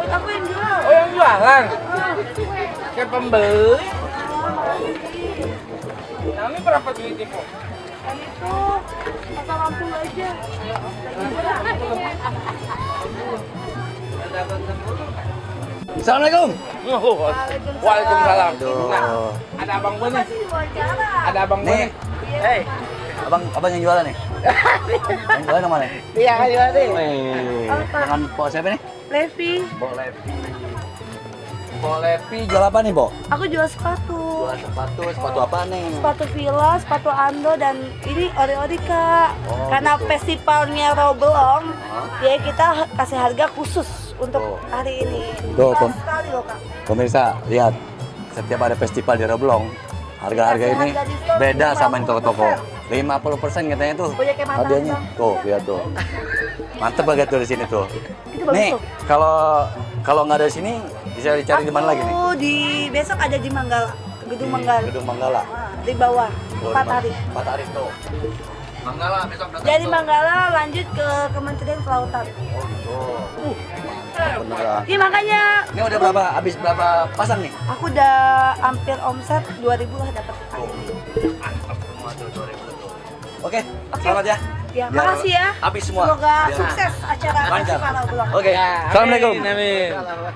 Aku yang jual. Oh, yang jualan. Kayak pembeli. Nah, ini berapa duit ibu? Yang itu pasar Lampung aja. Assalamualaikum. Waalaikumsalam. Aduh. Nah, ada abang gue nih. Masih diwawancara. Ada abang gue Nih. nih. Hei. Abang yang jualan nih. Yang jualan nama nih. Iya, kan jualan nih. Dengan Pok siapa nih? Levi. Pok Levi. Pok Levi jual apa nih, Pok? Aku jual sepatu. Jual sepatu apa nih? Sepatu Villa, sepatu Ando, dan ini ori-ori Kak. Oh, Karena gitu. festivalnya Roblong, Hah? ya kita kasih harga khusus untuk Oh. hari ini. Tuh, Pas Pom. sekali loh Kak. Pemirsa, lihat. Setiap ada festival di Reblong, harga-harga ini Harga diskon beda sama di 50%. toko-toko. 50% katanya tuh. Banyak yang matang, Hadiahnya. Bang. Tuh, lihat tuh. Mantep banget tuh di sini tuh. Itu bagus Nih, tuh. kalau nggak ada di sini bisa dicari di mana lagi nih? Aku di besok ada di Manggala, Gedung Manggala. Gedung Manggala. Nah, di bawah, 4 hari. 4 hari tuh. Manggala besok datang. Dari tuh. Manggala lanjut ke Kementerian Kelautan. Oh, gitu. Mantap beneran. Ini makanya Ini udah berapa? Habis berapa pasang nih? aku udah hampir omset 2.000 lah dapat kali ini. Mantap semua tuh 2000 tuh. Oke, Oke. selamat ya. Ya, Biar makasih ya. Habis semua. Semoga Biar sukses acara lancar. festival Roblong. Oke. Assalamualaikum. Amin.